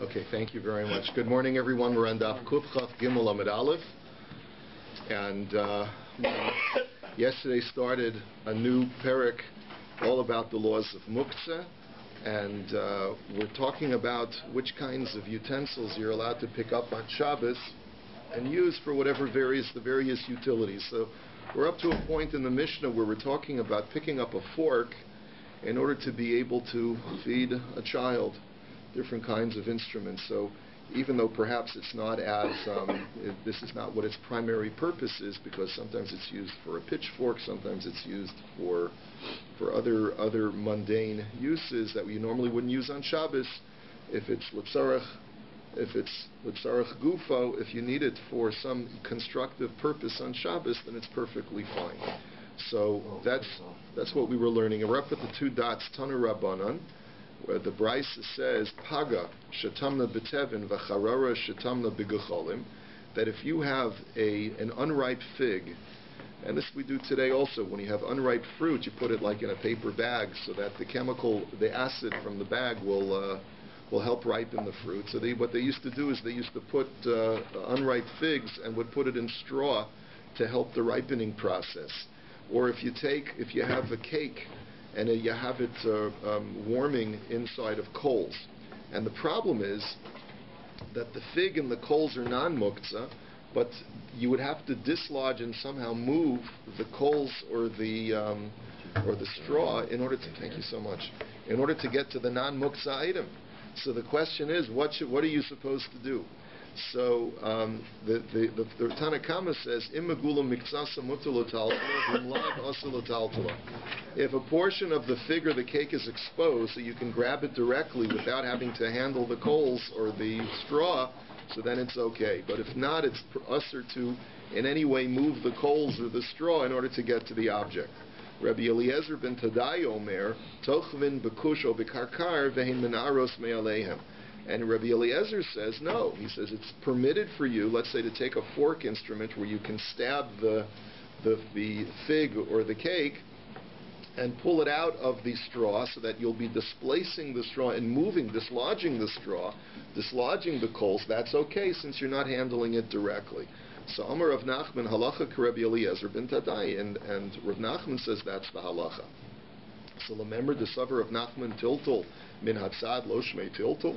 Okay, thank you very much. Good morning, everyone. We're on DAF Kuf Chaf Gimel Amud Aleph, and yesterday started a new parak all about the laws of muktzah, and we're talking about which kinds of utensils you're allowed to pick up on Shabbos and use for whatever the various utilities. So we're up to a point in the Mishnah where we're talking about picking up a fork in order to be able to feed a child, different kinds of instruments. So even though perhaps it's not as, this is not what its primary purpose is, because sometimes it's used for a pitchfork, sometimes it's used for other mundane uses that we normally wouldn't use on Shabbos. If it's litzarach gufo, if you need it for some constructive purpose on Shabbos, then it's perfectly fine. So that's what we were learning. And we're up at the two dots, Tanu Rabbanan, where the Brisa says, Paga shetamna betevin v'charara shetamna b'gecholim, that if you have an unripe fig, and this we do today also, when you have unripe fruit, you put it like in a paper bag so that the acid from the bag will help ripen the fruit. So what they used to do is they used to put unripe figs and would put it in straw to help the ripening process. Or if you have a cake and you have it warming inside of coals. And the problem is that the fig and the coals are non-muktzah, but you would have to dislodge and somehow move the coals or the straw in order to, thank you so much, in order to get to the non-muktzah item. So the question is, what are you supposed to do? So the Tanakama says, if a portion of the fig or the cake is exposed, so you can grab it directly without having to handle the coals or the straw, so then it's okay. But if not, it's usher to in any way move the coals or the straw in order to get to the object. Rabbi Eliezer ben Tadai Omer, Tochvin bekusho bekarkar vehin menaros me'aleihem. And Rabbi Eliezer says, no. He says it's permitted for you, let's say, to take a fork instrument where you can stab the fig or the cake and pull it out of the straw so that you'll be displacing the straw and dislodging the straw, dislodging the coals. That's okay since you're not handling it directly. So Amar Rav Nachman halacha Rabbi Eliezer ben Tadai, and Rav Nachman says that's the halacha. So remember the savar of Nachman tiltul min hatzad lo shmei tiltul.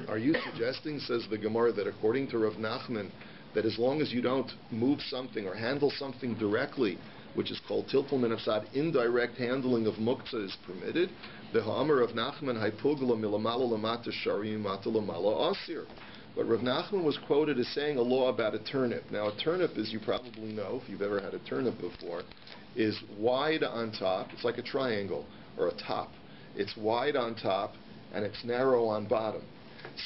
Are you suggesting, says the Gemara, that according to Rav Nachman, that as long as you don't move something or handle something directly, which is called tiltul min hatzad, indirect handling of muktzah is permitted? The ha'amar of Nachman haipugla milamala lamata shari mata lamala asir. But Rav Nachman was quoted as saying a law about a turnip. Now, a turnip, as you probably know, if you've ever had a turnip before, is wide on top. It's like a triangle or a top. It's wide on top and it's narrow on bottom.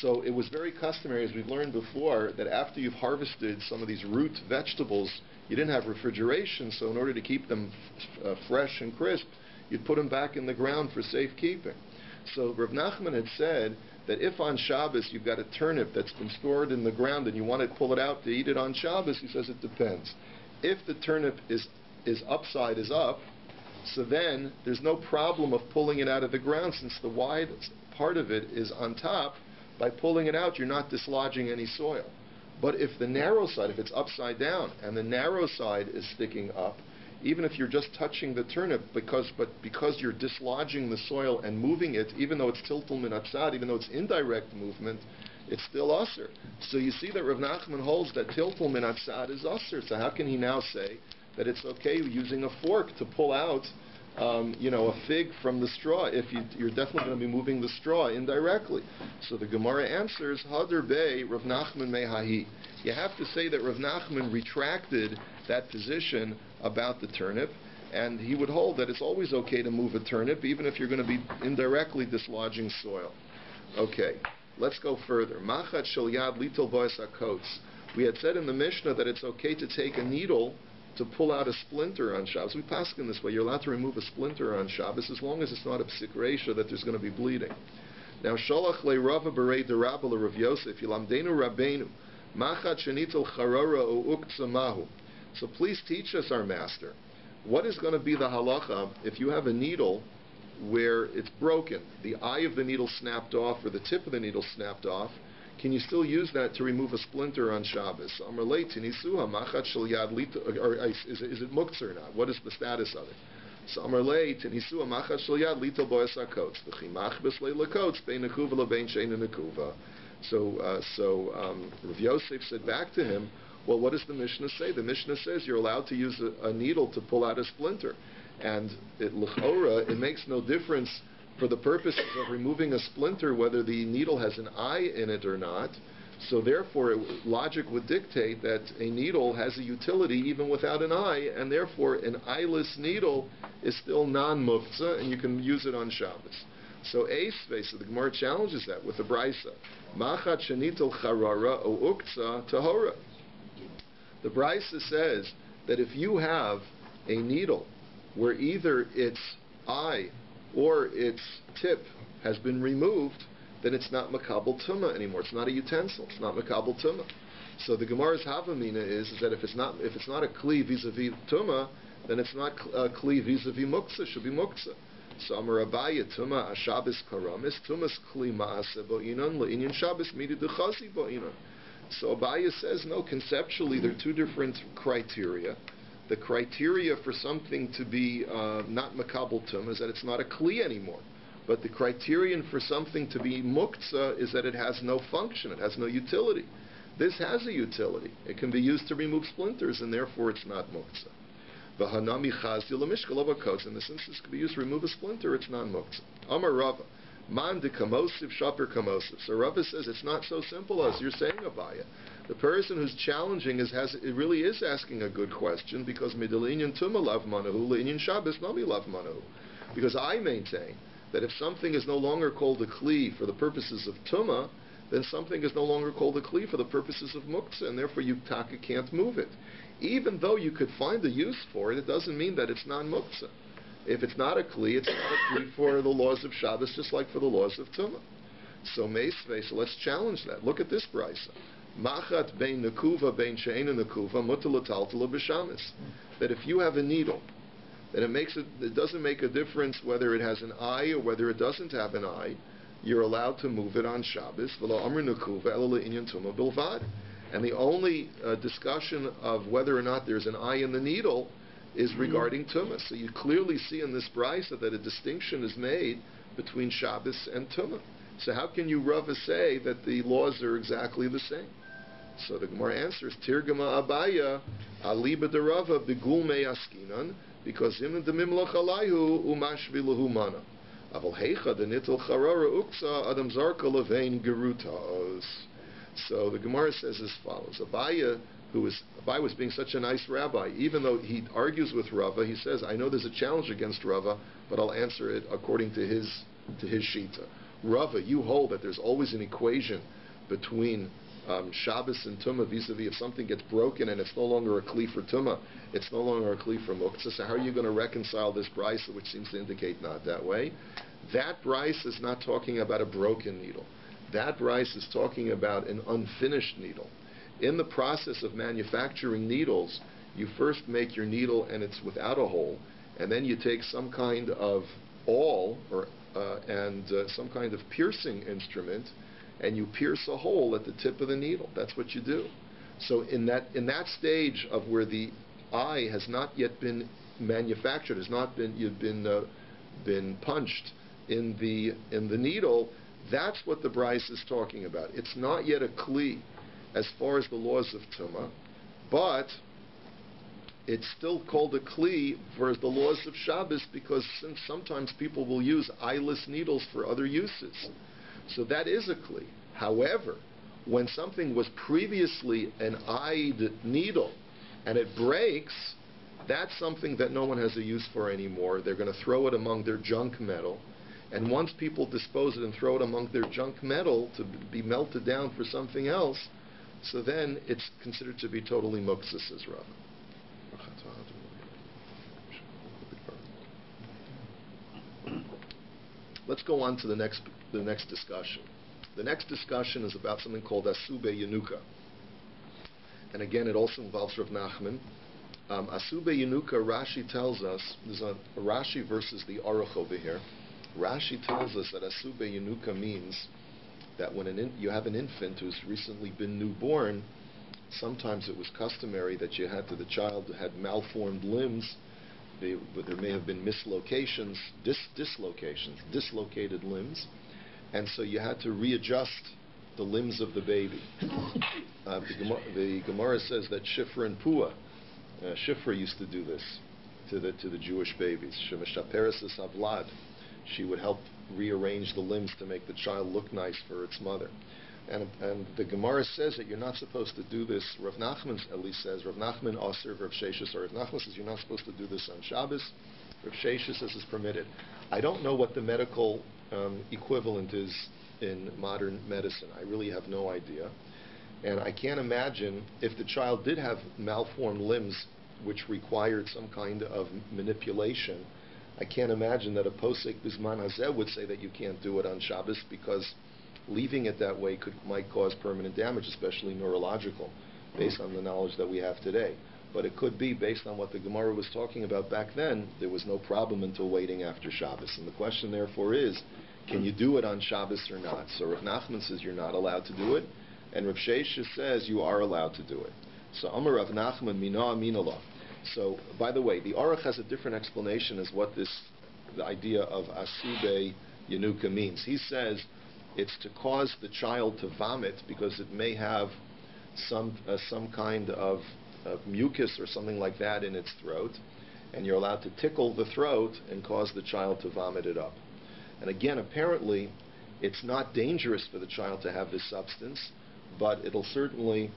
So it was very customary, as we've learned before, that after you've harvested some of these root vegetables, you didn't have refrigeration, so in order to keep them fresh and crisp, you'd put them back in the ground for safekeeping. So Rav Nachman had said that if on Shabbos you've got a turnip that's been stored in the ground and you want to pull it out to eat it on Shabbos, he says it depends. If the turnip is upside is up, so then there's no problem of pulling it out of the ground, since the wide part of it is on top. By pulling it out, you're not dislodging any soil. But if the narrow side, if it's upside down and the narrow side is sticking up, even if you're just touching the turnip, because you're dislodging the soil and moving it, even though it's tiltul min hatzad, even though it's indirect movement, it's still usher. So you see that Rav Nachman holds that tiltul min hatzad is usher. So how can he now say that it's okay using a fork to pull out a fig from the straw if you're definitely going to be moving the straw indirectly? So the Gemara answers, Hadar Bey Rav Nachman Mehahi. You have to say that Rav Nachman retracted that position about the turnip, and he would hold that it's always okay to move a turnip, even if you're going to be indirectly dislodging soil. Okay, let's go further. Machat shel yad litel bois hakots. We had said in the Mishnah that it's okay to take a needle to pull out a splinter on Shabbos. We pass in this way. You're allowed to remove a splinter on Shabbos as long as it's not a psik reisha that there's going to be bleeding. Now, Sholach le Rava berei de Rabbi le Rav Yoseph yilamdenu Rabbeinu machat shenitel charara o uktzah mahu. So please teach us, our master, what is going to be the halacha if you have a needle where it's broken, the eye of the needle snapped off or the tip of the needle snapped off, can you still use that to remove a splinter on Shabbos? Or is it muktzah or not? What is the status of it? So Amar lei tinisuah machat shel yad lito boes hakotz v'chimach b'slei lakotz bein nekuva lebein shein nekuva. So Rav Yoseph said back to him, well, what does the Mishnah say? The Mishnah says you're allowed to use a needle to pull out a splinter, and l'chora it makes no difference for the purposes of removing a splinter whether the needle has an eye in it or not. So therefore, logic would dictate that a needle has a utility even without an eye, and therefore an eyeless needle is still non-muktzah, and you can use it on Shabbos. So Eisvei, so the Gemara challenges that with the Brisa. Machat shenitel charara o uktzah tahora. The Brisa says that if you have a needle where either its eye or its tip has been removed, then it's not makabel tumah anymore. It's not a utensil. It's not makabel tumah. So the Gemara's havamina is that if it's not a kli vis-a-vis tumah, then it's not a kli vis-a-vis muktzah. It should be muktzah. So Amar Rabbi tumah ashabis karamis tumas kli maaseh bo'inon le'inyan Shabbos midi dechazi bo'inon. So Abaya says no. Conceptually, there are two different criteria. The criteria for something to be not makabel tumah is that it's not a kli anymore. But the criterion for something to be muktzah is that it has no function, it has no utility. This has a utility. It can be used to remove splinters, and therefore it's not muktzah. V'hanami chazil l'mishkal avakos. In the sense this can be used to remove a splinter, it's non-muktzah. Amar Rava, man de kamosiv shaper kamosiv. So Rava says it's not so simple as you're saying, Abaya. The person who's challenging it really is asking a good question, because midalinyan tuma lav manahu le'inyan Shabbos nami lav manahu. Because I maintain that if something is no longer called a kli for the purposes of tumah, then something is no longer called a kli for the purposes of muktzah, and therefore you taka can't move it. Even though you could find a use for it, it doesn't mean that it's non-muktzah. If it's not a kli, it's not a kli for the laws of Shabbos, just like for the laws of tumah. So meisvei, so let's challenge that. Look at this brisa. Machat bein nekuva bein she'ena nekuva mutal l'taltala b'shamis. That if you have a needle, then it doesn't make a difference whether it has an eye or whether it doesn't have an eye. You're allowed to move it on Shabbos. And the only discussion of whether or not there's an eye in the needle is regarding tumah. So you clearly see in this brisa that a distinction is made between Shabbos and tumah. So how can you Rava say that the laws are exactly the same? So the Gemara answers, Tirgama Abaya, Aliba de Rava, Bigul me askinan, because him the mimlach alayhu umashvilahu mana. Aval heicha the nitel charara uksa adam zarka levein gerutas. So the Gemara says as follows: Abaya was being such a nice rabbi, even though he argues with Rava, he says, I know there's a challenge against Rava, but I'll answer it according to his shita. Rava, you hold that there's always an equation between Shabbos and Tumah vis-a-vis if something gets broken and it's no longer a kli for Tumah, it's no longer a kli for Muktzah. So how are you going to reconcile this brisa, which seems to indicate not that way? That brisa is not talking about a broken needle. That brisa is talking about an unfinished needle. In the process of manufacturing needles, you first make your needle and it's without a hole, and then you take some kind of awl and some kind of piercing instrument, and you pierce a hole at the tip of the needle. That's what you do. So in that stage of where the eye has not yet been manufactured, you've been punched in the needle, that's what the brisa is talking about. It's not yet a kli as far as the laws of tumah, but it's still called a kli for the laws of Shabbos, because since sometimes people will use eyeless needles for other uses. So that is a kli. However, when something was previously an eyed needle and it breaks, that's something that no one has a use for anymore. They're going to throw it among their junk metal. And once people dispose it and throw it among their junk metal to be melted down for something else, so then it's considered to be totally muktzah, says Rabbi. Let's go on to the next discussion. The next discussion is about something called Asube Yenuka. And again, it also involves Rav Nachman. Asube Yenuka, Rashi tells us, there's a Rashi versus the Aruch over here. Rashi tells us that asube yenuka means that when you have an infant who's recently been newborn, sometimes it was customary that the child had malformed limbs. There may have been dislocated limbs, and so you had to readjust the limbs of the baby. The Gemara says that Shifra and Pua, Shifra used to do this to the Jewish babies. Shemeshaperes Havlad, she would help rearrange the limbs to make the child look nice for its mother. And the Gemara says that you're not supposed to do this. Rav Nachman at least says, Rav Nachman Aser, Rav Sheshes, or Rav Nachman says you're not supposed to do this on Shabbos. Rav Sheshes says it's permitted. I don't know what the medical equivalent is in modern medicine. I really have no idea. And I can't imagine if the child did have malformed limbs which required some kind of manipulation. I can't imagine that a posek bisman hazeh would say that you can't do it on Shabbos, because leaving it that way might cause permanent damage, especially neurological, based on the knowledge that we have today. But it could be, based on what the Gemara was talking about back then, there was no problem until waiting after Shabbos. And the question, therefore, is, can you do it on Shabbos or not? So Rav Nachman says you're not allowed to do it, and Rav Sheshes says you are allowed to do it. So Amar Rav Nachman mina minala. So, by the way, the Aruch has a different explanation as what the idea of asube yenuka means. He says it's to cause the child to vomit because it may have some kind of mucus or something like that in its throat, and you're allowed to tickle the throat and cause the child to vomit it up. And again, apparently, it's not dangerous for the child to have this substance, but it's certainly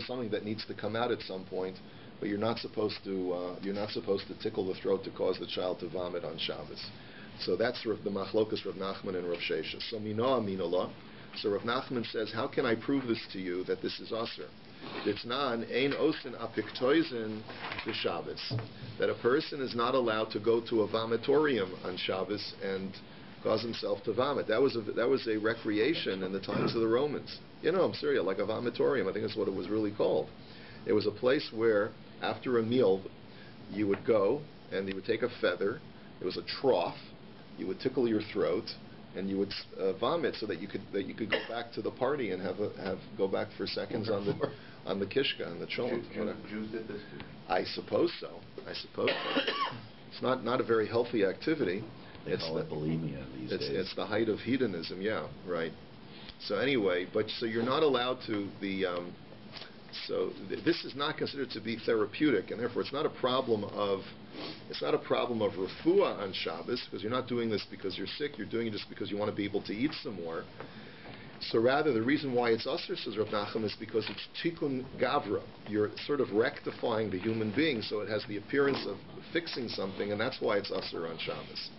something that needs to come out at some point. But you're not supposed to tickle the throat to cause the child to vomit on Shabbos. So that's the machlokas Rav Nachman and Rav Sheshes. So mina minala. So Rav Nachman says, how can I prove this to you that this is aser? It's nan ein osin apiktoisin b'Shabbos, that a person is not allowed to go to a vomitorium on Shabbos and cause himself to vomit. That was a recreation in the times of the Romans. I'm serious, like a vomitorium. I think that's what it was really called. It was a place where, after a meal, you would go and you would take a feather. It was a trough. You would tickle your throat, and you would vomit so that you could go back to the party and go back for seconds on the kishka and the cholent. Jews did this too. I suppose so. It's not a very healthy activity. They call it bulimia these days. It's the height of hedonism. Yeah, right. So anyway, so you're not allowed to this is not considered to be therapeutic, and therefore it's not a problem of refuah on Shabbos, because you're not doing this because you're sick. You're doing it just because you want to be able to eat some more. So rather, the reason why it's usher, says Rav Nachman, is because it's tikkun gavra. You're sort of rectifying the human being, so it has the appearance of fixing something, and that's why it's usher on Shabbos.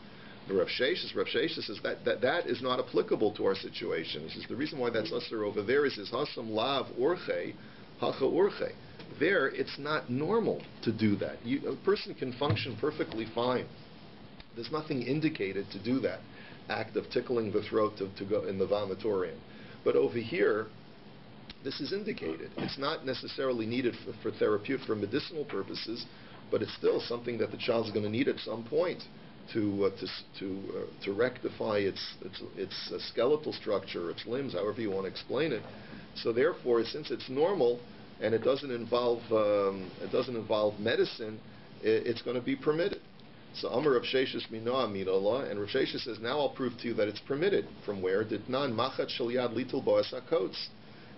The Rav Sheshes says that is not applicable to our situation. He says the reason why that's usher over there is hasam lav orche. There, it's not normal to do that. A person can function perfectly fine. There's nothing indicated to do that act of tickling the throat to go in the vomitorium. But over here, this is indicated. It's not necessarily needed for medicinal purposes, but it's still something that the child's going to need at some point to rectify its skeletal structure, its limbs, however you want to explain it. So therefore, since it's normal and it doesn't involve medicine, it's going to be permitted. So Amar Rav Sheshes mina minallah, and Rav Sheshes says, now I'll prove to you that it's permitted. From where? Ditnan machat shel yad litul bo'as hakots.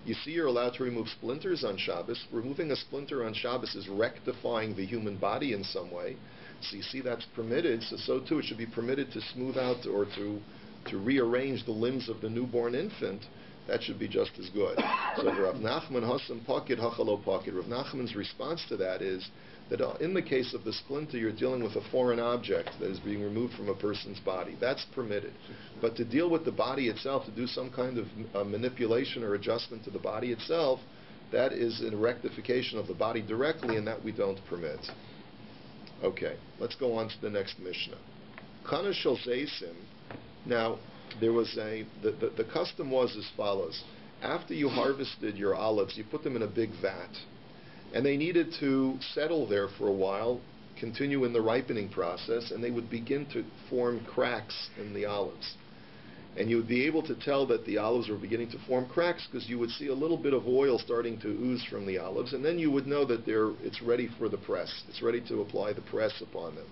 You see, you're allowed to remove splinters on Shabbos. Removing a splinter on Shabbos is rectifying the human body in some way. So you see that's permitted. So too it should be permitted to smooth out or to rearrange the limbs of the newborn infant. That should be just as good. So Rav Nachman Hasam Pakid Hachalo Pakid. Rav Nachman's response to that is that in the case of the splinter, you're dealing with a foreign object that is being removed from a person's body. That's permitted. But to deal with the body itself, to do some kind of manipulation or adjustment to the body itself, that is a rectification of the body directly, and that we don't permit. Okay, let's go on to the next Mishnah. Kana shel zeisim. Now, there was the custom was as follows. After you harvested your olives, you put them in a big vat, and they needed to settle there for a while continue in the ripening process, and they would begin to form cracks in the olives. And you would be able to tell that the olives were beginning to form cracks because you would see a little bit of oil starting to ooze from the olives, and then you would know that it's ready for the press. It's ready to apply the press upon them.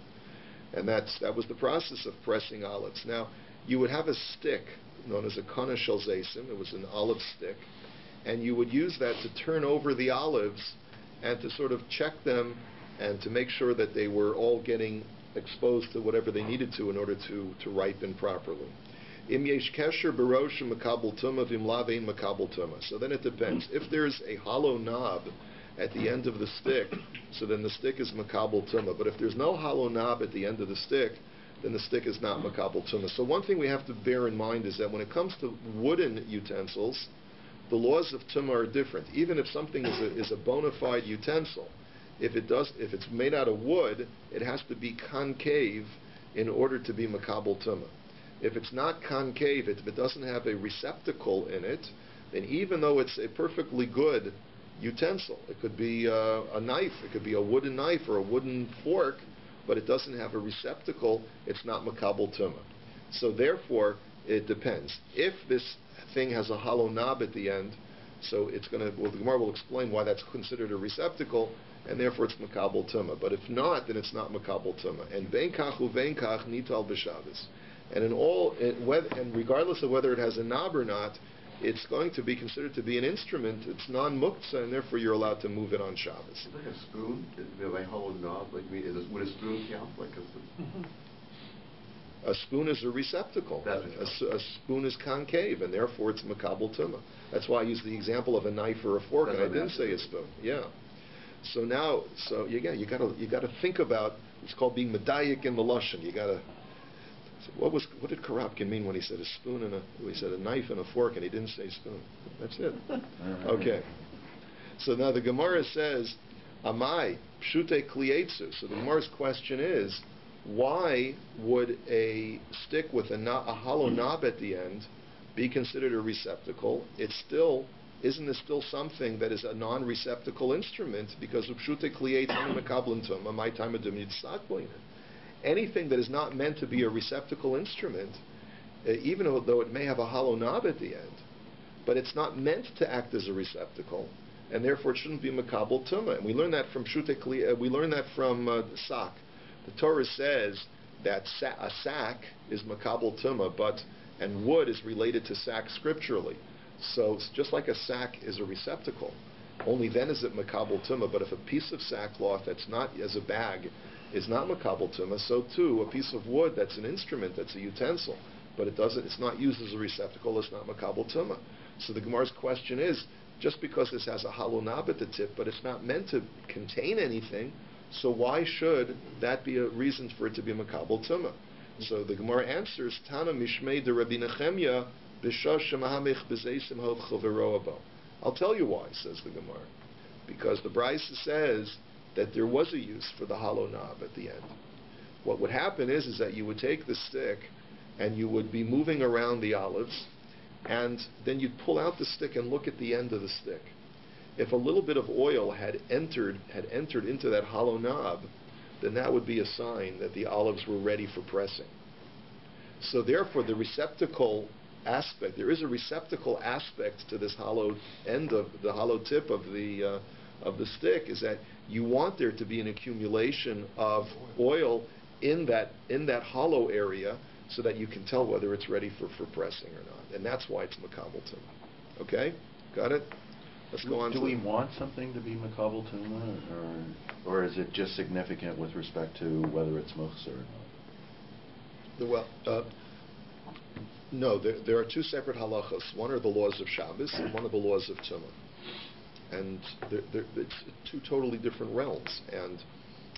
And that was the process of pressing olives. Now, you would have a stick known as a kana shel zaysim. It was an olive stick. And you would use that to turn over the olives and to sort of check them and to make sure that they were all getting exposed to whatever they needed to in order to ripen properly. Im yesh kesher b'rosh makabel tuma v'im lavein makabel tuma. So then it depends. If there's a hollow knob at the end of the stick, so then the stick is makabel tuma. But if there's no hollow knob at the end of the stick, then the stick is not makabel tuma. So one thing we have to bear in mind is that when it comes to wooden utensils, the laws of tuma are different. Even if something is a bona fide utensil, if it's made out of wood, it has to be concave in order to be makabel tuma. If it's not concave, if it doesn't have a receptacle in it, then even though it's a perfectly good utensil, it could be a knife, it could be a wooden knife or a wooden fork, but it doesn't have a receptacle, it's not makabel tuma. So therefore, it depends. If this thing has a hollow knob at the end, so it's going to, well, the Gemara will explain why that's considered a receptacle, and therefore it's makabel tuma. But if not, then it's not makabel tuma. And vein kach uvein kach nital b'Shabbos. And and regardless of whether it has a knob or not, it's going to be considered to be an instrument. It's non-muktzah, and therefore you're allowed to move it on Shabbos. It's like a spoon. They hold a knob. Would a spoon count? A spoon is a receptacle. A spoon is concave, and therefore it's makabel tuma. That's why I used the example of a knife or a fork, and I didn't say a spoon. Yeah. So now, you got to think about. It's called being medayik in the lashon. You got to. What did Korobkin mean when he said a spoon and he said a knife and a fork, and he didn't say spoon? That's it. Okay. So now the Gemara says, "Amai pshute klietzu." So the Gemara's question is, why would a stick with a hollow knob at the end be considered a receptacle? Isn't it still something that is a non-receptacle instrument? Because of pshute klietzu mekablim tuma, my time of dimnitzak. Anything that is not meant to be a receptacle instrument, even though it may have a hollow knob at the end, but it's not meant to act as a receptacle, and therefore it shouldn't be makabel tuma. And we learn that from we learn that from sak. The Torah says that a sack is makabel tuma, and wood is related to sack scripturally. So just like a sack is a receptacle, only then is it makabel tuma. But if a piece of sackcloth that's not as a bag is not makabel tuma, so too a piece of wood that's an instrument, that's a utensil, but it's not used as a receptacle, it's not makabel tuma. So the Gemara's question is, just because this has a hollow knob at the tip, but it's not meant to contain anything, so why should that be a reason for it to be makabel tuma? So the Gemara answers, Tana mishmei de Rabbi Nechemya b'shosh shemahamich b'zeisim hov chavero abo. I'll tell you why, says the Gemara, because the Brisa says that there was a use for the hollow knob at the end. What would happen is that you would take the stick and you would be moving around the olives, and then you'd pull out the stick and look at the end of the stick. If a little bit of oil had entered into that hollow knob, then that would be a sign that the olives were ready for pressing. So therefore the receptacle aspect, there is a receptacle aspect to this hollow end of the hollow tip of the stick, is that you want there to be an accumulation of oil in that hollow area so that you can tell whether it's ready for pressing or not. And that's why it's makabel tuma. Okay? Got it? Let's go on. Do we want something to be makabel tuma, or is it just significant with respect to whether it's muktzah or not? No, there are two separate halachos. One are the laws of Shabbos and one are the laws of tuma. And it's two totally different realms. And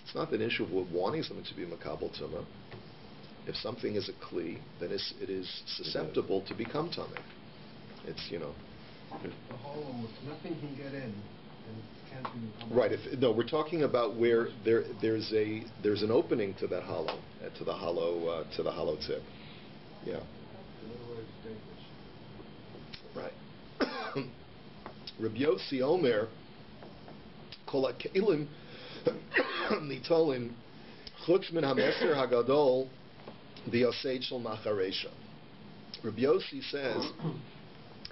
it's not an issue of wanting something to be makabel tuma. If something is a kli, then it is susceptible to become tameh. It's, The hollow, nothing can get in, and it can't be makabel. Right. We're talking about where there's an opening to that hollow, to the hollow tip. Yeah. In other words, dangerous. Right. Rabbi Yossi Omer, Kol HaKelim Nitolim Chutz min hameser hagadol v'yosei shel macharesha. Rabbi Yossi says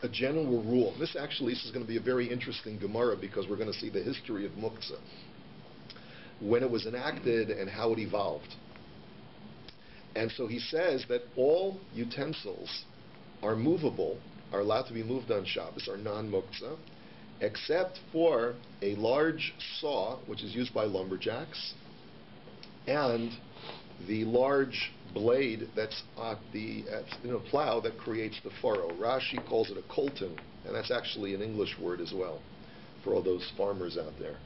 a general rule. This is going to be a very interesting Gemara because we're going to see the history of muktzah, when it was enacted and how it evolved. And so he says that all utensils are movable, are allowed to be moved on Shabbos, are non-muktzah, except for a large saw, which is used by lumberjacks, and the large blade that's at the plow that creates the furrow. Rashi calls it a colton, and that's actually an English word as well for all those farmers out there.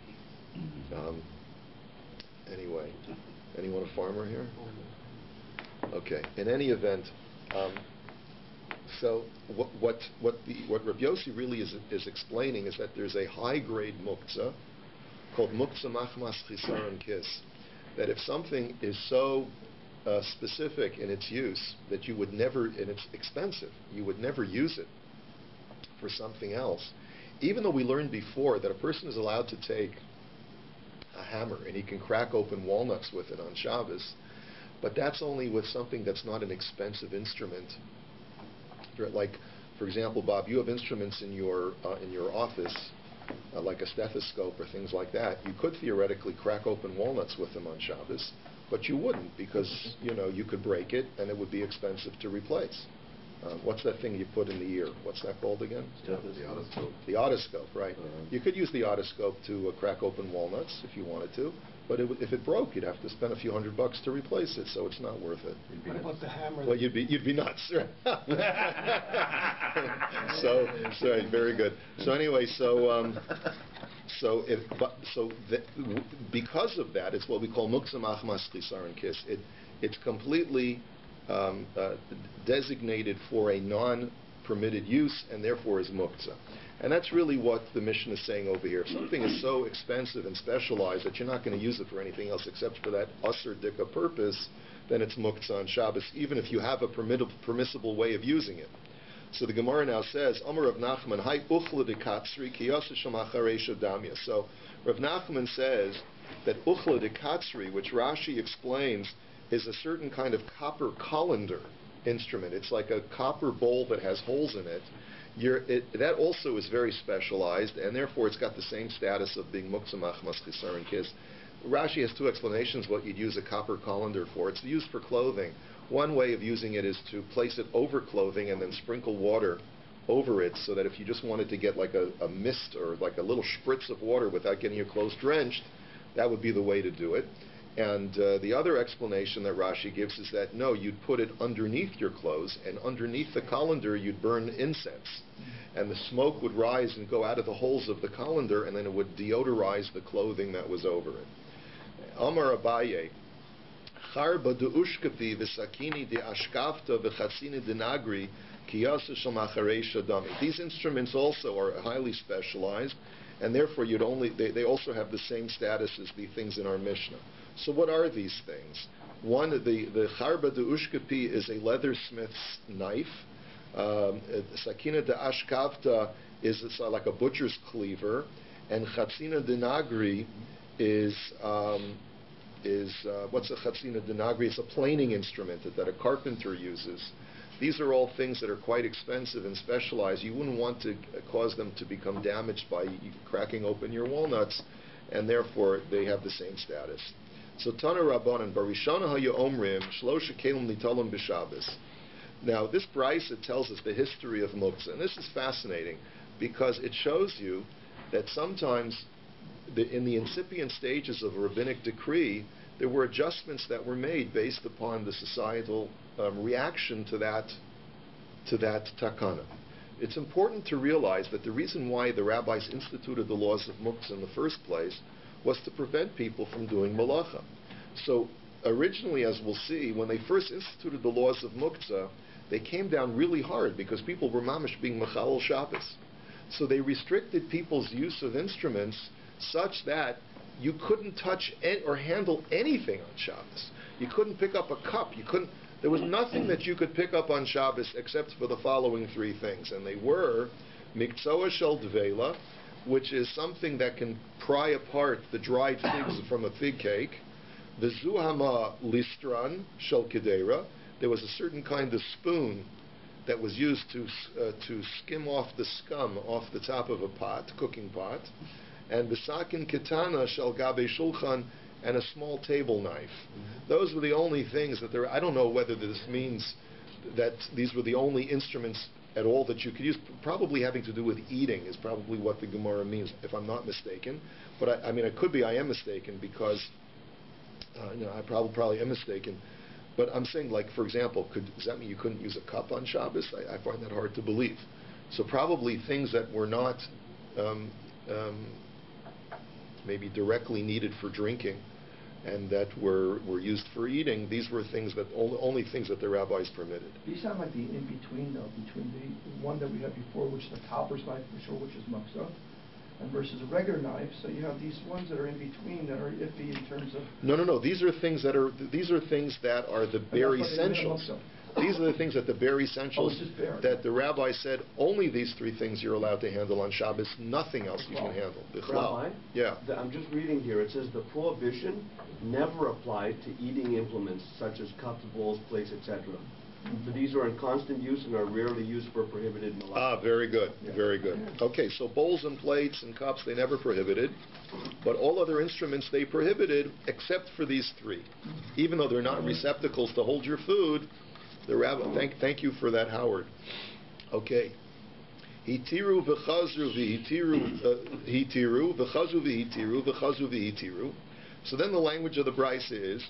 Anyway, anyone a farmer here? Okay. In any event, so what Rabbi Yossi really is explaining is that there's a high-grade muktzah called muktzah machmas chisaron kis. That if something is so specific in its use that you would never, and it's expensive, you would never use it for something else. Even though we learned before that a person is allowed to take a hammer and he can crack open walnuts with it on Shabbos, but that's only with something that's not an expensive instrument. Like, for example, Bob, you have instruments in your office, like a stethoscope or things like that. You could theoretically crack open walnuts with them on Shabbos, but you wouldn't because you could break it and it would be expensive to replace. What's that thing you put in the ear? What's that called again? The otoscope. The otoscope, right. You could use the otoscope to crack open walnuts if you wanted to, but if it broke, you'd have to spend a few $100 to replace it, so it's not worth it. What about the hammer? Well, you'd be nuts. So very good. So anyway, because of that, it's what we call muktzah machmas chisaron kis. It's completely designated for a non-permitted use and therefore is muktzah. And that's really what the Mishnah is saying over here. If something is so expensive and specialized that you're not going to use it for anything else except for that asur dika purpose, then it's muktzah on Shabbos, even if you have a permissible way of using it. So the Gemara now says, Amar Rav Nachman, Hai uchla de katzri ki yoseh shel macharesha damya. So Rav Nachman says that uchla de katzri, which Rashi explains, is a certain kind of copper colander instrument. It's like a copper bowl that has holes in it. That also is very specialized, and therefore it's got the same status of being muktzah machmas chisaron kis. Rashi has two explanations what you'd use a copper colander for. It's used for clothing. One way of using it is to place it over clothing and then sprinkle water over it, so that if you just wanted to get like a mist or like a little spritz of water without getting your clothes drenched, that would be the way to do it. And the other explanation that Rashi gives is that, no, you'd put it underneath your clothes, and underneath the colander you'd burn incense. And the smoke would rise and go out of the holes of the colander, and then it would deodorize the clothing that was over it. Amar Abaye, Charba de ushkapi v'sakini de ashkafta v'chatzini de nagri ki yoseh shel macharesha dami. These instruments also are highly specialized, and therefore they also have the same status as the things in our Mishnah. So what are these things? One, the charba de ushkapi is a leathersmith's knife. Sakina de ashkavta is like a butcher's cleaver, and chatzina de nagri is what's a chatzina de nagri? It's a planing instrument that a carpenter uses. These are all things that are quite expensive and specialized. You wouldn't want to cause them to become damaged by cracking open your walnuts, and therefore they have the same status. So Tana Rabbanan, Barishana HaYomrim, Shlosha Kelim Nitalim B'Shabbos. Now, this brisa tells us the history of muktzah, and this is fascinating because it shows you that sometimes in the incipient stages of a rabbinic decree, there were adjustments that were made based upon the societal reaction to that takana. It's important to realize that the reason why the rabbis instituted the laws of muktzah in the first place was to prevent people from doing malacha. So originally, as we'll see, when they first instituted the laws of muktzah, they came down really hard because people were mamish being mechalel Shabbos. So they restricted people's use of instruments such that you couldn't touch or handle anything on Shabbos. You couldn't pick up a cup. There was nothing that you could pick up on Shabbos except for the following three things, and they were mikzoah shel dveila, which is something that can pry apart the dried figs from a fig cake, V'zuhama listran shel kedera. There was a certain kind of spoon that was used to skim off the scum off the top of a pot, cooking pot. And v'sakin ketana shel gabe shulchan, and a small table knife. Those were the only things that there. I don't know whether this means that these were the only instruments at all that you could use. Probably having to do with eating is probably what the Gemara means, if I'm not mistaken. But I mean, it could be I am mistaken because I probably am mistaken. But I'm saying, like, for example, does that mean you couldn't use a cup on Shabbos? I find that hard to believe. So probably things that were not maybe directly needed for drinking and that were used for eating, these were things that only things that the rabbis permitted. These sound like the in-between, though, between the one that we had before, which is the copper's knife, for sure, which is muksa, and versus a regular knife. So you have these ones that are in between that are iffy in terms of... No. These are things that are the bare essentials. These are the things that the bare essentials that the rabbi said only these three things you're allowed to handle on Shabbos, nothing else you can handle. Rabbi, yeah. I'm just reading here. It says the prohibition never applied to eating implements such as cups, bowls, plates, etc. So these are in constant use and are rarely used for prohibited malach. Very good, very good. Okay, so bowls and plates and cups they never prohibited, but all other instruments they prohibited except for these three. Even though they're not receptacles to hold your food, the rabbi, thank you for that, Howard. Okay. Hitiru v'chazru v'hitiru. So then the language of the Brisa is,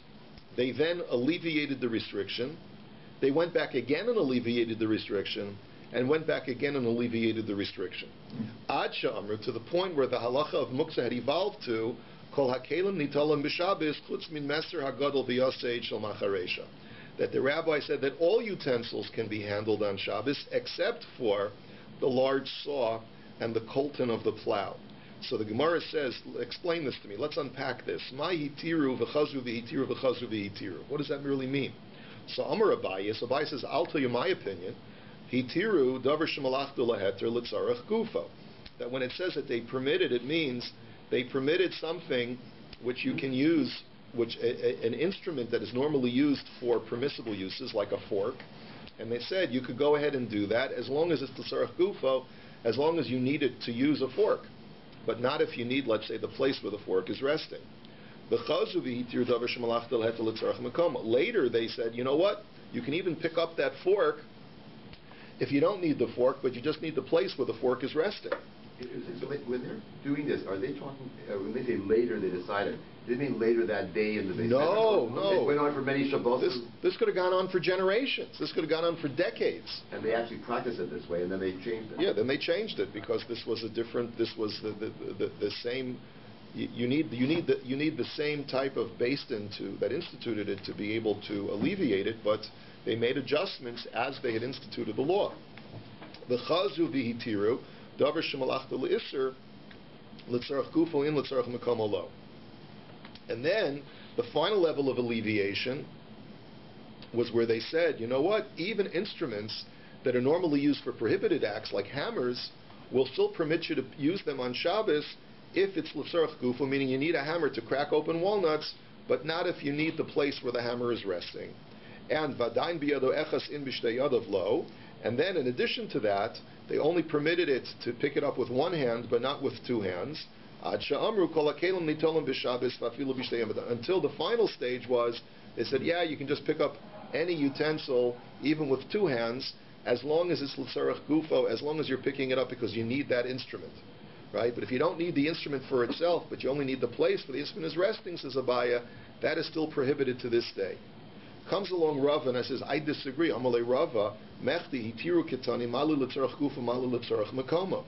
they then alleviated the restriction, they went back again and alleviated the restriction, and went back again and alleviated the restriction. Ad she'amru, to the point where the halacha of muksa had evolved to, kol hakelim nitalim b'shabes chutz min meser hagadol v'yasei shel macharesha. That the rabbi said that all utensils can be handled on Shabbos except for the large saw and the colton of the plow. So the Gemara says, explain this to me. Let's unpack this. Ma hitiru v'chazru v'hitiru v'chazru v'hitiru. What does that really mean? So Amar Abaye, so Abaye says, I'll tell you my opinion. Hitiru davar shemalachtu laheter litzarach gufo. That when it says that they permitted, it means they permitted something which you can use, which an instrument that is normally used for permissible uses, like a fork, and they said you could go ahead and do that as long as it's l'tzarach gufo, as long as you need it to use a fork, but not if you need, let's say, the place where the fork is resting. Later they said, you know what? You can even pick up that fork if you don't need the fork, but you just need the place where the fork is resting. So when they're doing this, are they talking, when they say later they decided, do they mean later that day in the day? No. It went on for many Shabbos. This could have gone on for generations. This could have gone on for decades. And they actually practiced it this way, and then they changed it. Yeah, then they changed it because this was the same. You need the same type of beis din that instituted it to be able to alleviate it, but they made adjustments as they had instituted the law. The chazu v'hitiru davar shemalachta le'isser l'tzarach gufo in l'tzarach mekomo lo. And then the final level of alleviation was where they said, you know what? Even instruments that are normally used for prohibited acts, like hammers, will still permit you to use them on Shabbos if it's l'tzarach gufo, meaning you need a hammer to crack open walnuts, but not if you need the place where the hammer is resting. And vadain biyado echas in b'shtei yadav lo. And then in addition to that, they only permitted it to pick it up with one hand, but not with two hands. Until the final stage was, they said, yeah, you can just pick up any utensil, even with two hands, as long as it's l'tzarach gufo, as long as you're picking it up because you need that instrument. Right? But if you don't need the instrument for itself, but you only need the place where the instrument is resting, says Abaya, that is still prohibited to this day. Comes along Rava and says, I disagree. Amalei Rava, mechti hitiru kitani malu l'tzarach gufa malu l'tzarach makomo.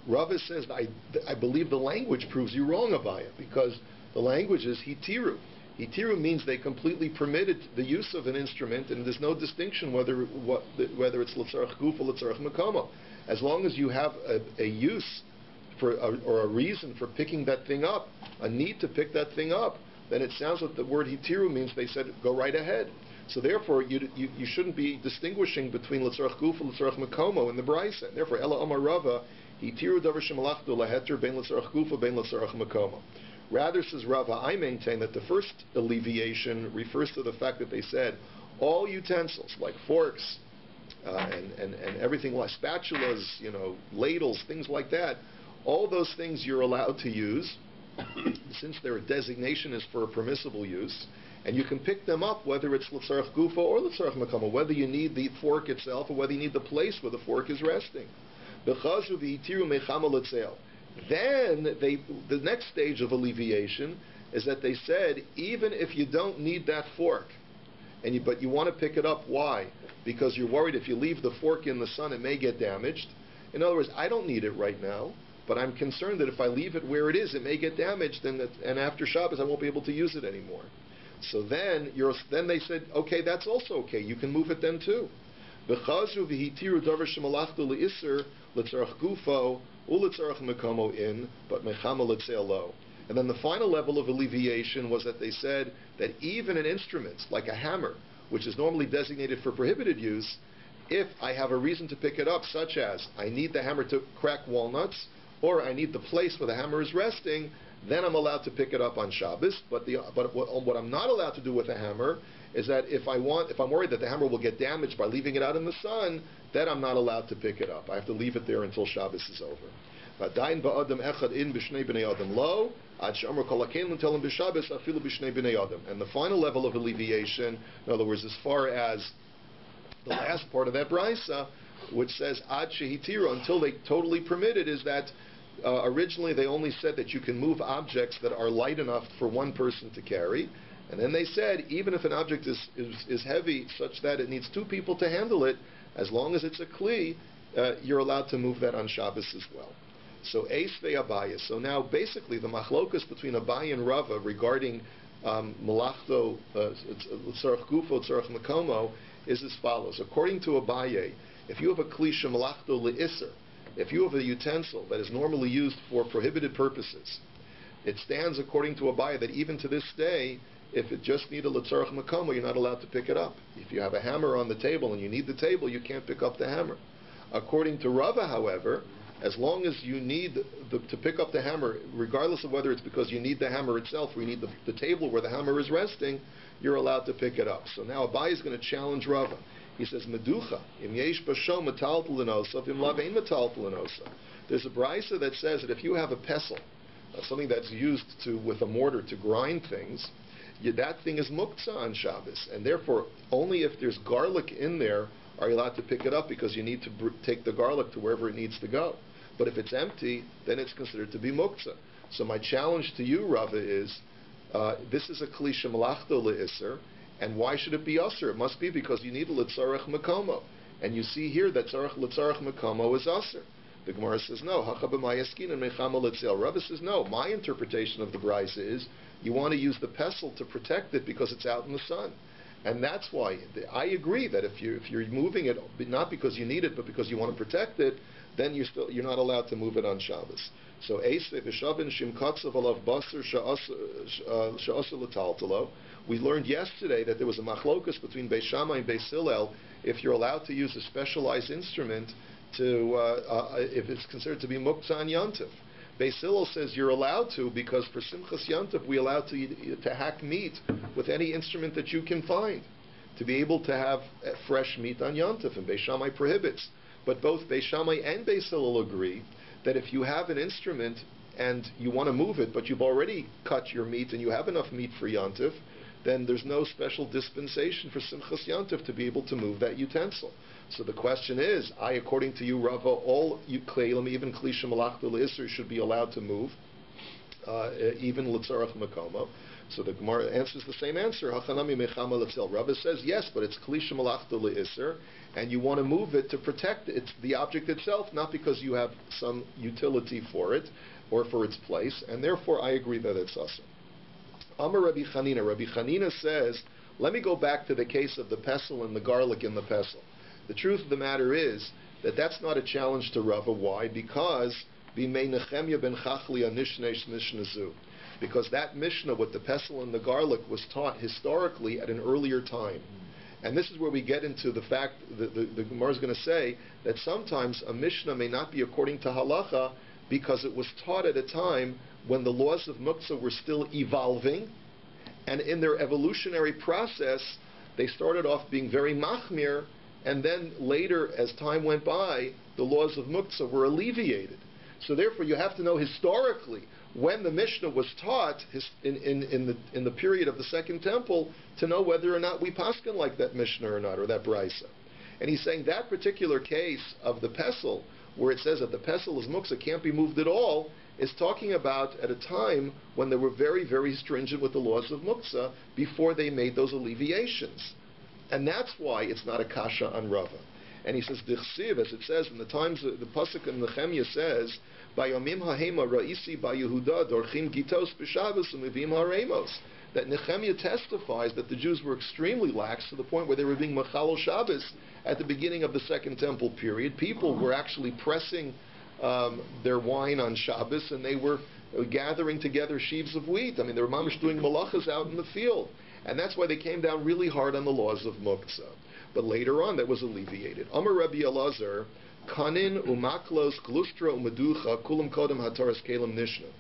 Rava says, I believe the language proves you wrong, Abaya, because the language is hitiru. Hitiru means they completely permitted the use of an instrument, and there's no distinction whether it's l'tzarach gufa or l'tzarach makomo. As long as you have a use or a reason for picking that thing up, a need to pick that thing up, then it sounds like the word hitiru means they said go right ahead. So therefore, you shouldn't be distinguishing between l'tzarach gufo and l'tzarach makomo in the brisa. Therefore, Ela Amar Rava, hitiru davar shemalachtu laheter bein l'tzarach gufo bein l'tzarach makomo. Rather, says Rava, I maintain that the first alleviation refers to the fact that they said all utensils, like forks, and everything like spatulas, ladles, things like that, all those things you're allowed to use, since their designation is for a permissible use, and you can pick them up whether it's l'tzarech gufa or l'tzarech makama, whether you need the fork itself or whether you need the place where the fork is resting. Then the next stage of alleviation is that they said, even if you don't need that fork, but you want to pick it up, why? Because you're worried if you leave the fork in the sun, it may get damaged. In other words, I don't need it right now, but I'm concerned that if I leave it where it is, it may get damaged, and after Shabbos, I won't be able to use it anymore. So then they said, okay, that's also okay. You can move it then too. And then the final level of alleviation was that they said that even in instruments like a hammer, which is normally designated for prohibited use, if I have a reason to pick it up, such as I need the hammer to crack walnuts, or I need the place where the hammer is resting, then I'm allowed to pick it up on Shabbos. But what I'm not allowed to do with a hammer is that if I'm worried that the hammer will get damaged by leaving it out in the sun, then I'm not allowed to pick it up. I have to leave it there until Shabbos is over. And the final level of alleviation, in other words, as far as the last part of that brisa, which says ad shehitira, until they totally permit it, is that originally they only said that you can move objects that are light enough for one person to carry, and then they said even if an object is heavy such that it needs two people to handle it, as long as it's a kli, you're allowed to move that on Shabbos as well. So Eis ve'Abaye. So now basically the machlokus between Abaye and Rava regarding malachto tzarech gufo tzarech makomo is as follows. According to Abaye, if you have a kli shemalachto le'isser, if you have a utensil that is normally used for prohibited purposes, it stands according to Abaye that even to this day, if it just needed l'tzarech makomo, you're not allowed to pick it up. If you have a hammer on the table and you need the table, you can't pick up the hammer. According to Rava, however, as long as you need to pick up the hammer, regardless of whether it's because you need the hammer itself or you need the table where the hammer is resting, you're allowed to pick it up. So now Abaye is going to challenge Rava. He says, Meducha, im yesh basho metaltel l'nosa, im lav ein metaltel l'nosa. There's a brisa that says that if you have a pestle, something that's used with a mortar to grind things, that thing is muktzah on Shabbos, and therefore only if there's garlic in there are you allowed to pick it up, because you need to take the garlic to wherever it needs to go. But if it's empty, then it's considered to be muktzah. So my challenge to you, Rava, is this is a kli shemalachto le'isser, and why should it be usser? It must be because you need a l'tzarech makomo. And you see here that l'tzarech makomo is usser. The Gemara says no. Hacha b'mayaskin and mechama l'tzel. Rava says no. My interpretation of the brisa is you want to use the pestle to protect it because it's out in the sun. And that's why I agree that if you're moving it not because you need it but because you want to protect it, then you're not allowed to move it on Shabbos. So we learned yesterday that there was a machlokus between Beis Shammai and Beis Hillel if you're allowed to use a specialized instrument if it's considered to be muktzah on Yontif. Beis Hillel says you're allowed to because for Simchas Yontif we allowed to hack meat with any instrument that you can find to be able to have fresh meat on Yontif, and Beis Shammai prohibits. But both Beis Shammai and Beis Hillel agree that if you have an instrument and you want to move it, but you've already cut your meat and you have enough meat for Yontif, then there's no special dispensation for Simchas Yontif to be able to move that utensil. So the question is, according to you, Rava, all kleilim, even kli shemalachto le'isser, should be allowed to move, even l'tzarech makomo. So the Gemara answers the same answer. Hachanami mechama l'tzel. Rava says yes, but it's kli shemalachto le'isser, and you want to move it to protect the object itself, not because you have some utility for it or for its place, and therefore I agree that it's asur. Amar Rabbi Chanina. Rabbi Chanina says, let me go back to the case of the pestle and the garlic in the pestle. The truth of the matter is that that's not a challenge to Rava. Why? Because b'mei Nechemya ben Chachlia nishnesh mishnazu. Because that Mishnah with the pestle and the garlic was taught historically at an earlier time. And this is where we get into the fact that the Gemara is going to say that sometimes a Mishnah may not be according to halacha because it was taught at a time when the laws of muktzah were still evolving, and in their evolutionary process, they started off being very machmir, and then later, as time went by, the laws of muktzah were alleviated. So therefore, you have to know historically when the Mishnah was taught in the period of the Second Temple to know whether or not we paskin like that Mishnah or not, or that brisa. And he's saying that particular case of the pesel, where it says that the pesel is muktzah, can't be moved at all, is talking about at a time when they were very, very stringent with the laws of muktzah before they made those alleviations. And that's why it's not a kasha on Rava. And he says, Dichsiv, as it says in the times, the pasuk in Nehemiah says, Bayomim ha'hema ra'isi ba'Yehuda dorchim gitos b'Shabbos u'mivim ha'remos. That Nehemiah testifies that the Jews were extremely lax to the point where they were being machalo Shabbos at the beginning of the Second Temple period. People were actually pressing their wine on Shabbos, and they were gathering together sheaves of wheat. I mean, they were mamish doing malachas out in the field. And that's why they came down really hard on the laws of muktzah. But later on, that was alleviated. Amar Rabbi Elazar, Kanin umaklos glustra umaducha kulam kodem hataras kelim nishna.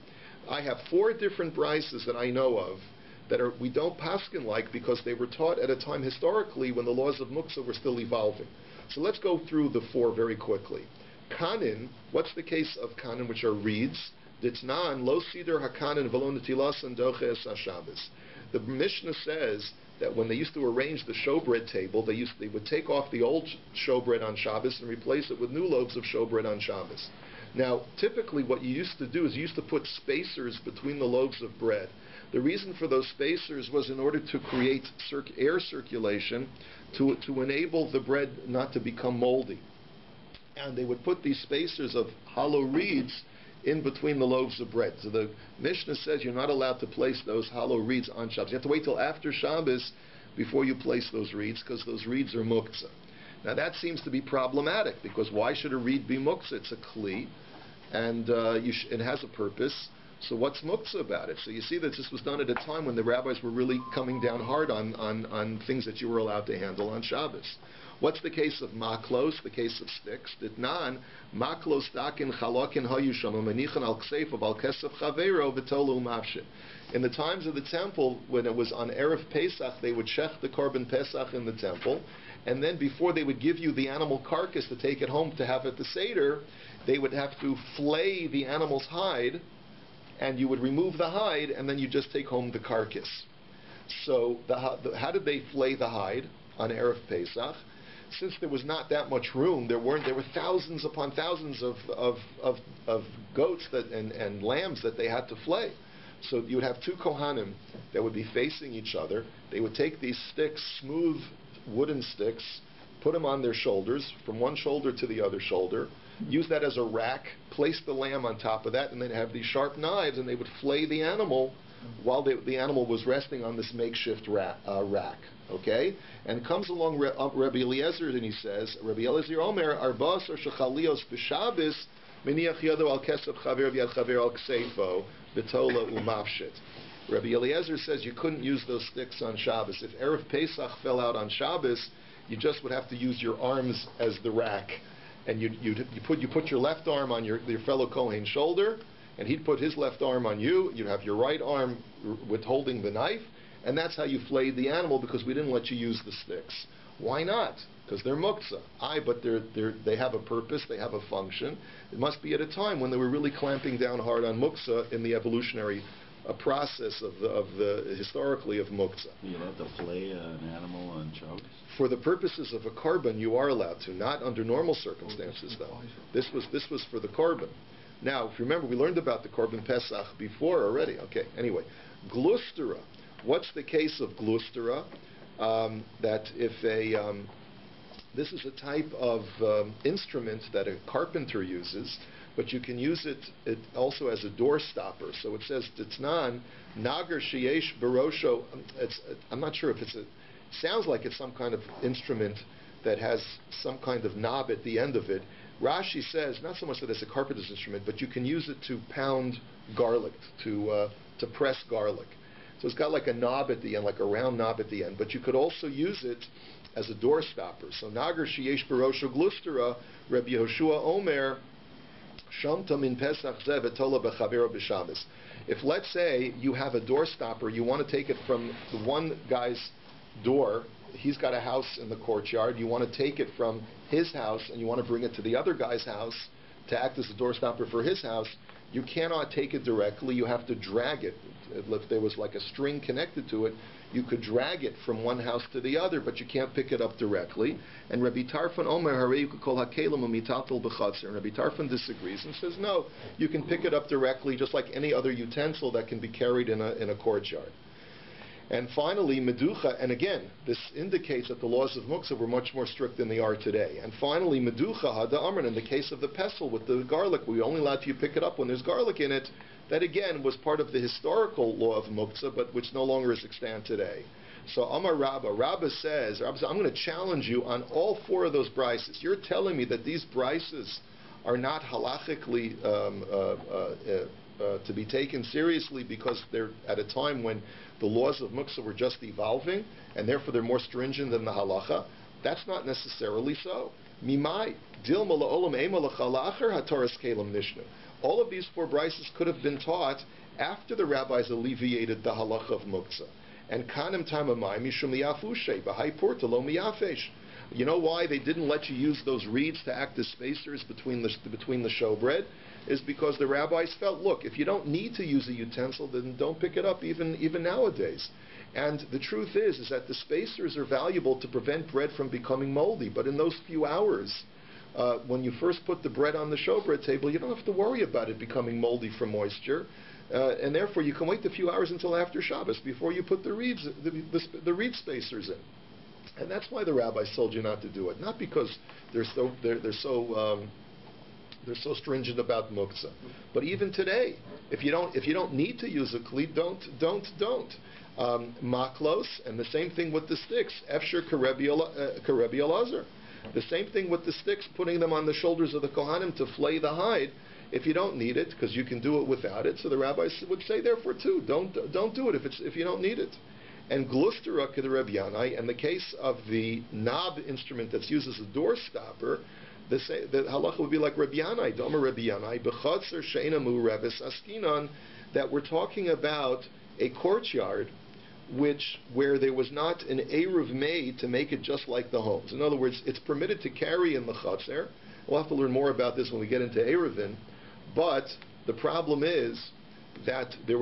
I have 4 different brises that I know of that we don't paskin like because they were taught at a time historically when the laws of muktzah were still evolving. So let's go through the 4 very quickly. Kanin, what's the case of kanin, which are reeds? Ditnan lo sider hakanin velo netilas and doches hashabbos. The Mishnah says that when they used to arrange the showbread table, they would take off the old showbread on Shabbos and replace it with new loaves of showbread on Shabbos. Now, typically what you used to do is you used to put spacers between the loaves of bread. The reason for those spacers was in order to create air circulation to enable the bread not to become moldy. And they would put these spacers of hollow reeds in between the loaves of bread. So the Mishnah says you're not allowed to place those hollow reeds on Shabbos. You have to wait till after Shabbos before you place those reeds, because those reeds are muktzah. Now that seems to be problematic, because why should a reed be muktzah? It's a kli, and it has a purpose. So what's muktzah about it? So you see that this was done at a time when the rabbis were really coming down hard on things that you were allowed to handle on Shabbos. What's the case of maklos, the case of sticks? Ditnan, maklos dakin chalakin hayusham manichan al kseif al kesef chavero v'tolu mavshit. In the times of the temple, when it was on Erev Pesach, they would shech the korban Pesach in the temple, and then before they would give you the animal carcass to take it home to have at the Seder, they would have to flay the animal's hide, and you would remove the hide, and then you just take home the carcass. So how did they flay the hide on Erev Pesach? Since there was not that much room, there were thousands upon thousands of goats and lambs that they had to flay. So you would have 2 kohanim that would be facing each other. They would take these sticks, smooth wooden sticks, put them on their shoulders, from one shoulder to the other shoulder, use that as a rack, place the lamb on top of that, and then have these sharp knives, and they would flay the animal while the animal was resting on this makeshift rack. Okay? And comes along Rabbi Eliezer, and he says, Rabbi Eliezer Omer, Arbas or Shechalios b'Shabbos, Miniach Yado al Kesef Chaver v'Yad Chaver al Kseifo, B'Tola Umavshit. Rabbi Eliezer says you couldn't use those sticks on Shabbos. If Erev Pesach fell out on Shabbos, you just would have to use your arms as the rack. And you put your left arm on your fellow Kohen's shoulder, and he'd put his left arm on you. You'd have your right arm withholding the knife, and that's how you flayed the animal, because we didn't let you use the sticks. Why not? Because they're muktzah. But they have a purpose, they have a function. It must be at a time when they were really clamping down hard on muktzah in the evolutionary process of the historically of muktzah. You allowed to flay an animal on Shabbos? For the purposes of a korban, you are allowed to. Not under normal circumstances, though. This was for the korban. Now, if you remember, we learned about the korban Pesach before already. Okay. Anyway, glustera. What's the case of glustera? That if this is a type of instrument that a carpenter uses, but you can use it also as a door stopper. So it says Titnan Nagar Sheyesh Barosho. I'm not sure if sounds like it's some kind of instrument that has some kind of knob at the end of it. Rashi says not so much that it's a carpenter's instrument, but you can use it to pound garlic, to press garlic. So it's got like a knob at the end, like a round knob at the end. But you could also use it as a door stopper. So Nagar Sheyesh Barosho Glustera, Rabbi Yehoshua Omer, Shamta min Pesach zeh v'tola b'chavero b'Shabbos. If, let's say, you have a door stopper, you want to take it from the one guy's door, he's got a house in the courtyard, you want to take it from his house and you want to bring it to the other guy's house to act as a door stopper for his house, you cannot take it directly, you have to drag it. If there was like a string connected to it, you could drag it from one house to the other, but you can't pick it up directly. And Rabbi Tarfon Omer, Harei you could call hakelim umitatel b'chatzer. And Rabbi Tarfon disagrees and says, no, you can pick it up directly, just like any other utensil that can be carried in a courtyard. And finally, meducha, and again, this indicates that the laws of muktzah were much more strict than they are today. And finally, meducha hada amran, in the case of the pestle with the garlic, we only allowed you to pick it up when there's garlic in it. That again was part of the historical law of muktzah, but which no longer is extant today. So Amar Rabbi says, I'm going to challenge you on all four of those brises. You're telling me that these brises are not halachically to be taken seriously because they're at a time when the laws of muktzah were just evolving, and therefore they're more stringent than the halacha. That's not necessarily so. Mimai dilma la'olam ema l'chalacher hataras kelim nishnu. All of these four brises could have been taught after the rabbis alleviated the halacha of muktzah. And kanem tamamai mishum liyafushe b'hai porta lo miyafesh. You know why they didn't let you use those reeds to act as spacers between the showbread? Is because the rabbis felt, look, if you don't need to use a utensil, then don't pick it up even nowadays. And the truth is that the spacers are valuable to prevent bread from becoming moldy. But in those few hours, when you first put the bread on the showbread table, you don't have to worry about it becoming moldy from moisture. And therefore, you can wait a few hours until after Shabbos before you put the reed spacers in. And that's why the rabbis told you not to do it, not because they're so stringent about muktzah. But even today, if you don't need to use a kli, don't. Maklos, and the same thing with the sticks. Efsher karebi elazar. The same thing with the sticks, putting them on the shoulders of the kohanim to flay the hide. If you don't need it, because you can do it without it, so the rabbis would say, therefore, too, don't do it if you don't need it. And glustera the Rabbi Yanai, in the case of the knob instrument that's used as a door stopper, the halacha would be like Rabbi Yanai, Domer Rabbi Yanai, b'chatzer she'enamu revis askinon, that we're talking about a courtyard where there was not an eruv made to make it just like the homes. In other words, it's permitted to carry in the chatzer. We'll have to learn more about this when we get into eruvin. But the problem is that the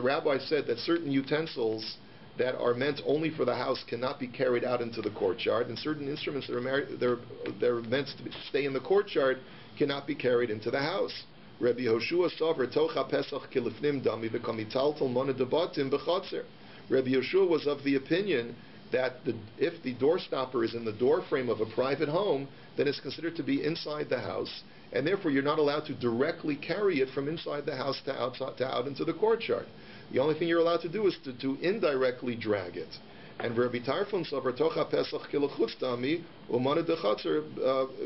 rabbi said that certain utensils that are meant only for the house cannot be carried out into the courtyard, and certain instruments that they're meant to stay in the courtyard cannot be carried into the house. Rabbi Yoshua Sover Tocha Pesach Kilifnim Dami V'Kamitaltel Mona Debatim B'Chatzer. Rabbi Yoshua was of the opinion that if the door stopper is in the door frame of a private home, then it's considered to be inside the house, and therefore you're not allowed to directly carry it from inside the house to out into the courtyard. The only thing you're allowed to do is to indirectly drag it. And Rabbi Tarfon Savar Tocha Pesach Kilachutz Dami Umana Dechatzer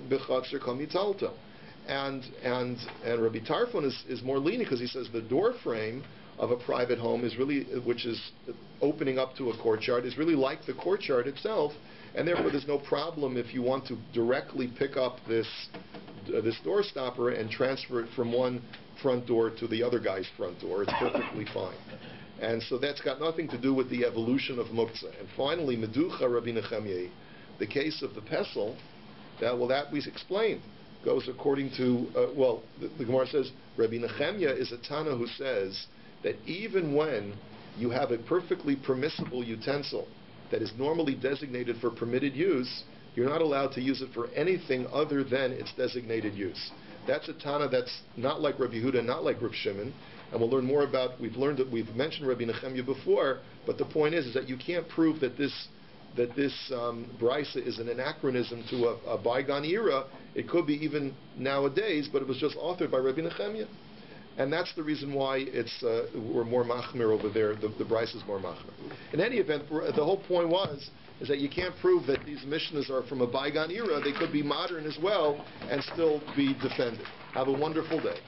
B'Chatzer Kamitalto. And Rabbi Tarfon is more lenient because he says the door frame of a private home is really, which is opening up to a courtyard, is really like the courtyard itself, and therefore there's no problem if you want to directly pick up this door stopper and transfer it from one front door to the other guy's front door. It's perfectly fine. And so that's got nothing to do with the evolution of muktzah. And finally, meducha Rabbi Nechemya, the case of the pestle, that we explained, goes according to, the Gemara says, Rabbi Nechemya is a Tana who says that even when you have a perfectly permissible utensil that is normally designated for permitted use, you're not allowed to use it for anything other than its designated use. That's a Tana that's not like Rabbi Yehuda, not like Rabbi Shimon, and we'll learn more about. We've mentioned Rabbi Nechemya before, but the point is that you can't prove that this brisa is an anachronism to a bygone era. It could be even nowadays, but it was just authored by Rabbi Nechemya. And that's the reason why we're more machmir over there. The brisa is more machmir. In any event, the whole point is that you can't prove that these Mishnahs are from a bygone era. They could be modern as well and still be defended. Have a wonderful day.